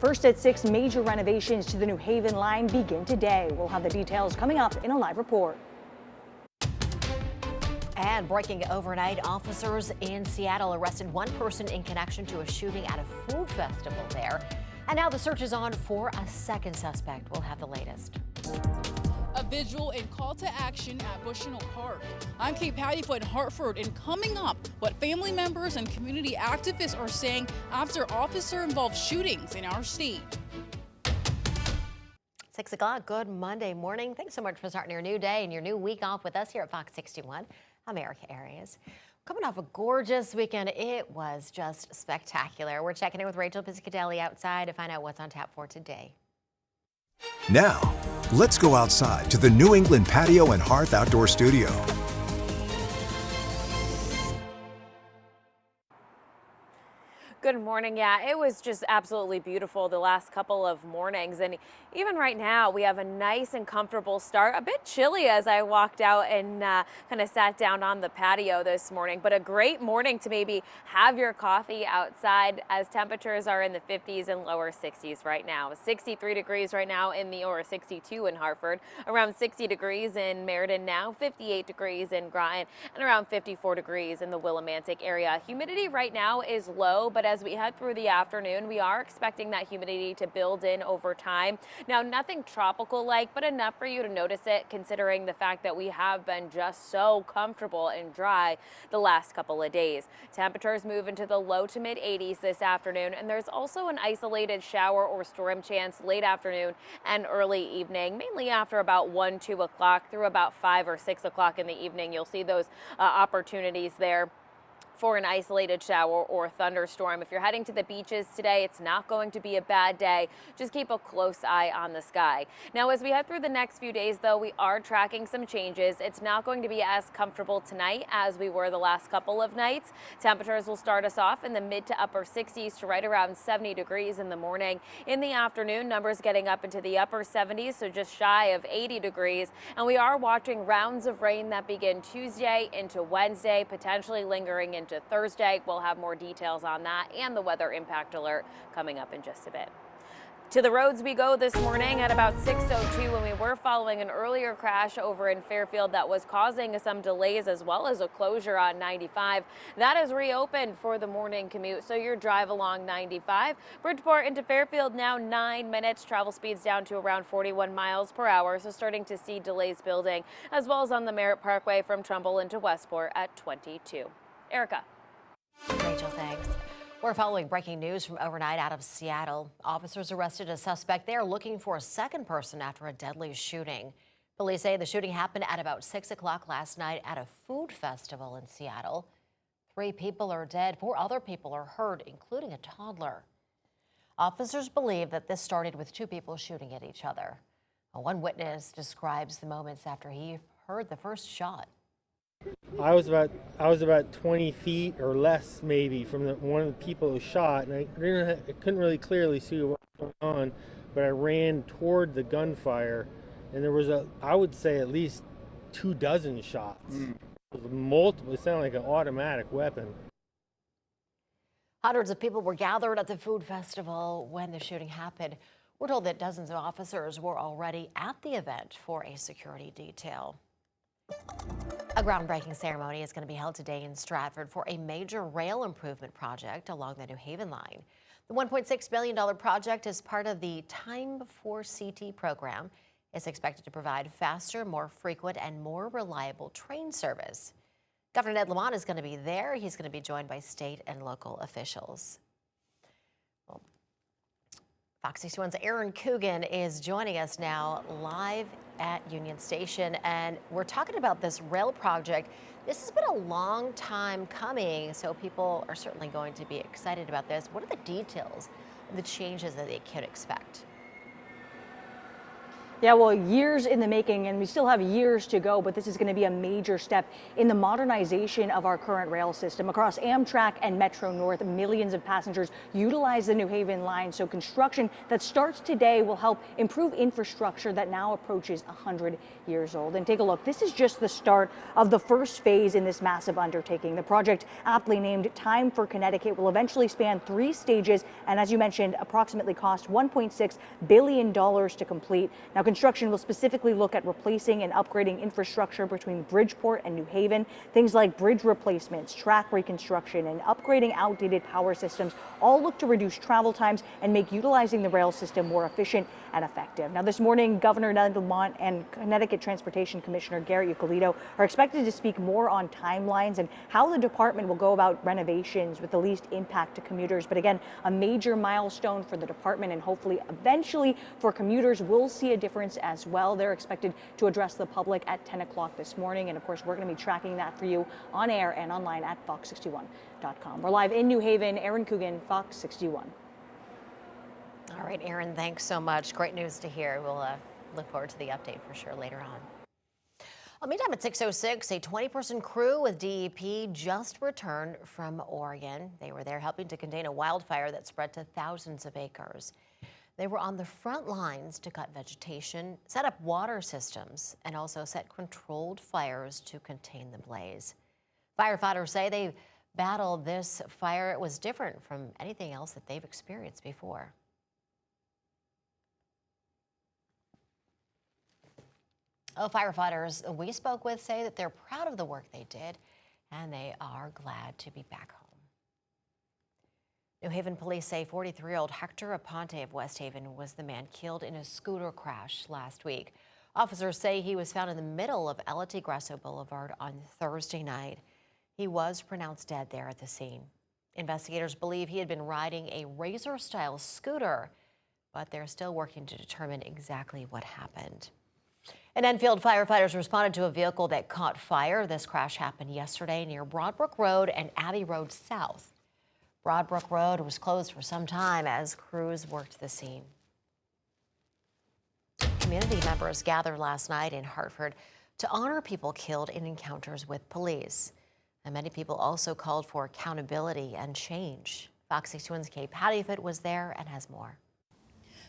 First at 6, major renovations to the New Haven line begin today. We'll have the details coming up in a live report. And breaking overnight, officers in Seattle arrested one person in connection to a shooting at a food festival there. And now the search is on for a second suspect. We'll have the latest. A vigil and call to action at Bushnell Park. I'm Kate Pattyfoot in Hartford, and coming up, what family members and community activists are saying after officer-involved shootings in our state. 6 o'clock, good Monday morning. Thanks so much for starting your new day and your new week off with us here at Fox 61. I'm Erica Arias. Coming off a gorgeous weekend, it was just spectacular. We're checking in with Rachel Piscatelli outside to find out what's on tap for today. Now, let's go outside to the New England Patio and Hearth Outdoor Studio. Good morning. Yeah, it was just absolutely beautiful the last couple of mornings. And even right now, we have a nice and comfortable start. A bit chilly as I walked out and kind of sat down on the patio this morning, but a great morning to maybe have your coffee outside as temperatures are in the 50s and lower 60s right now. 63 degrees right now or 62 in Hartford, around 60 degrees in Meriden now, 58 degrees in Groton, and around 54 degrees in the Willimantic area. Humidity right now is low, but as we head through the afternoon, we are expecting that humidity to build in over time. Now, nothing tropical like, but enough for you to notice it, considering the fact that we have been just so comfortable and dry the last couple of days. Temperatures move into the low to mid 80s this afternoon, and there's also an isolated shower or storm chance late afternoon and early evening, mainly after about 1, 2 o'clock through about 5 or 6 o'clock in the evening. You'll see those opportunities there for an isolated shower or thunderstorm. If you're heading to the beaches today, it's not going to be a bad day. Just keep a close eye on the sky. Now, as we head through the next few days, though, we are tracking some changes. It's not going to be as comfortable tonight as we were the last couple of nights. Temperatures will start us off in the mid to upper 60s to right around 70 degrees in the morning. In the afternoon, numbers getting up into the upper 70s, so just shy of 80 degrees. And we are watching rounds of rain that begin Tuesday into Wednesday, potentially lingering into Thursday. We'll have more details on that and the weather impact alert coming up in just a bit. To the roads we go this morning at about 6:02 when we were following an earlier crash over in Fairfield that was causing some delays as well as a closure on 95. That is reopened for the morning commute, so your drive along 95. Bridgeport into Fairfield now 9 minutes. Travel speeds down to around 41 miles per hour, so starting to see delays building, as well as on the Merritt Parkway from Trumbull into Westport at 22. Erica. Rachel, thanks. We're following breaking news from overnight out of Seattle. Officers arrested a suspect. They are looking for a second person after a deadly shooting. Police say the shooting happened at about 6 o'clock last night at a food festival in Seattle. 3 people are dead. 4 other people are hurt, including a toddler. Officers believe that this started with 2 people shooting at each other. One witness describes the moments after he heard the first shot. I was about 20 feet or less maybe from one of the people who shot, and I couldn't really clearly see what was going on, but I ran toward the gunfire, and there was I would say at least 24 shots. It was multiple. It sounded like an automatic weapon. Hundreds of people were gathered at the food festival when the shooting happened. We're told that dozens of officers were already at the event for a security detail. A groundbreaking ceremony is going to be held today in Stratford for a major rail improvement project along the New Haven line. The $1.6 billion project is part of the Time Before CT program. It's expected to provide faster, more frequent, and more reliable train service. Governor Ned Lamont is going to be there. He's going to be joined by state and local officials. Well, Fox 61's Aaron Coogan is joining us now live at Union Station, and we're talking about this rail project. This has been a long time coming, so people are certainly going to be excited about this. What are the details of the changes that they could expect? Yeah, well, years in the making, and we still have years to go, but this is going to be a major step in the modernization of our current rail system. Across Amtrak and Metro North, millions of passengers utilize the New Haven line, so construction that starts today will help improve infrastructure that now approaches 100 years old. And take a look, this is just the start of the first phase in this massive undertaking. The project, aptly named Time for Connecticut, will eventually span 3 stages, and as you mentioned, approximately cost $1.6 billion to complete. Now, construction will specifically look at replacing and upgrading infrastructure between Bridgeport and New Haven. Things like bridge replacements, track reconstruction, and upgrading outdated power systems all look to reduce travel times and make utilizing the rail system more efficient and effective. Now, this morning, Governor Ned Lamont and Connecticut Transportation Commissioner Garrett Eucalito are expected to speak more on timelines and how the department will go about renovations with the least impact to commuters. But again, a major milestone for the department, and hopefully eventually for commuters. We'll see a difference as well. They're expected to address the public at 10 o'clock this morning. And of course, we're going to be tracking that for you on air and online at fox61.com. We're live in New Haven. Aaron Coogan, Fox 61. All right, Aaron, thanks so much. Great news to hear. We'll look forward to the update for sure later on. Well, meantime, at 6:06, a 20-person crew with DEP just returned from Oregon. They were there helping to contain a wildfire that spread to thousands of acres. They were on the front lines to cut vegetation, set up water systems, and also set controlled fires to contain the blaze. Firefighters say they battled this fire. It was different from anything else that they've experienced before. Firefighters we spoke with say that they're proud of the work they did, and they are glad to be back home. New Haven police say 43-year-old Hector Aponte of West Haven was the man killed in a scooter crash last week. Officers say he was found in the middle of Elite Grasso Boulevard on Thursday night. He was pronounced dead there at the scene. Investigators believe he had been riding a Razor-style scooter, but they're still working to determine exactly what happened. In Enfield, firefighters responded to a vehicle that caught fire. This crash happened yesterday near Broadbrook Road and Abbey Road South. Broadbrook Road was closed for some time as crews worked the scene. Community members gathered last night in Hartford to honor people killed in encounters with police. And many people also called for accountability and change. Fox 61's Kate Pattyfoot was there and has more.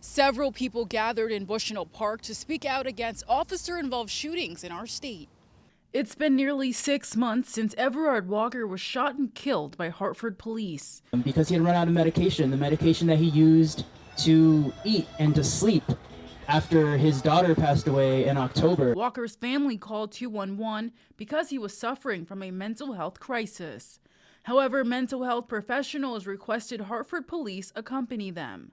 Several people gathered in Bushnell Park to speak out against officer-involved shootings in our state. It's been nearly 6 months since Everard Walker was shot and killed by Hartford police. Because he had run out of medication, the medication that he used to eat and to sleep after his daughter passed away in October. Walker's family called 211 because he was suffering from a mental health crisis. However, mental health professionals requested Hartford police accompany them.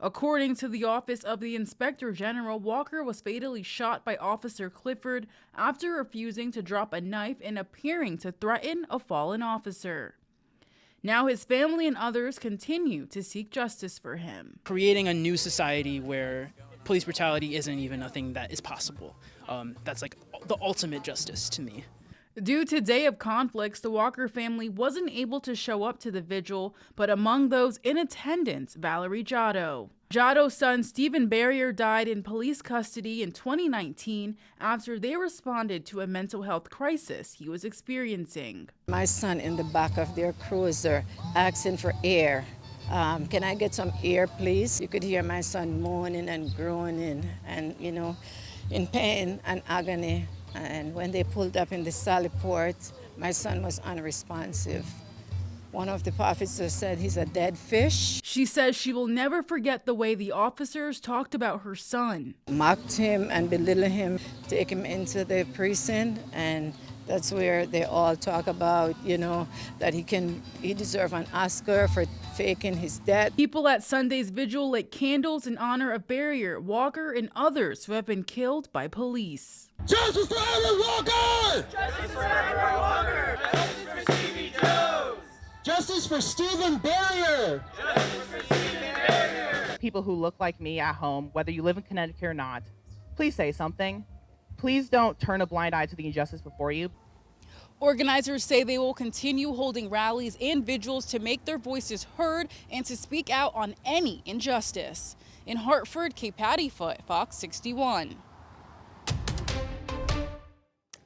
According to the Office of the Inspector General, Walker was fatally shot by Officer Clifford after refusing to drop a knife and appearing to threaten a fallen officer. Now his family and others continue to seek justice for him. Creating a new society where police brutality isn't even a thing that is possible. That's like the ultimate justice to me. Due to day of conflicts, the Walker family wasn't able to show up to the vigil, but among those in attendance, Valerie Giotto. Giotto's son, Stephen Barrier, died in police custody in 2019 after they responded to a mental health crisis he was experiencing. My son in the back of their cruiser asking for air. Can I get some air, please? You could hear my son moaning and groaning and, in pain and agony. And when they pulled up in the Sally Port, my son was unresponsive. One of the officers said he's a dead fish. She says she will never forget the way the officers talked about her son. Mocked him and belittled him, take him into the precinct, and that's where they all talk about, that he deserves an Oscar for faking his death. People at Sunday's vigil lit candles in honor of Barrier, Walker, and others who have been killed by police. Justice for Everard Walker! Justice for Everard Walker! Justice for Stevie Jones! Justice for Stephen Barrier! Justice for Stephen Barrier! People who look like me at home, whether you live in Connecticut or not, please say something. Please don't turn a blind eye to the injustice before you. Organizers say they will continue holding rallies and vigils to make their voices heard and to speak out on any injustice. In Hartford, Kate Pattyfoot, Fox 61.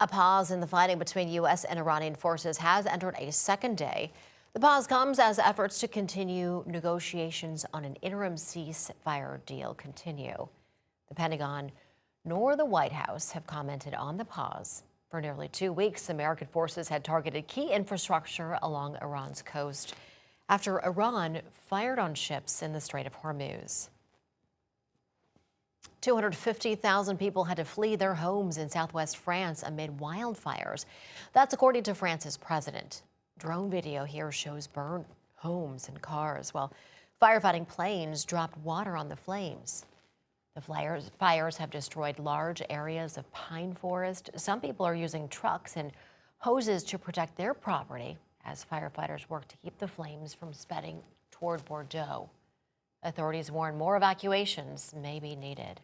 A pause in the fighting between U.S. and Iranian forces has entered a second day. The pause comes as efforts to continue negotiations on an interim ceasefire deal continue. The Pentagon nor the White House have commented on the pause. For nearly 2 weeks, American forces had targeted key infrastructure along Iran's coast after Iran fired on ships in the Strait of Hormuz. 250,000 people had to flee their homes in southwest France amid wildfires. That's according to France's president. Drone video here shows burned homes and cars, while firefighting planes dropped water on the flames. The fires have destroyed large areas of pine forest. Some people are using trucks and hoses to protect their property as firefighters work to keep the flames from spreading toward Bordeaux. Authorities warn more evacuations may be needed.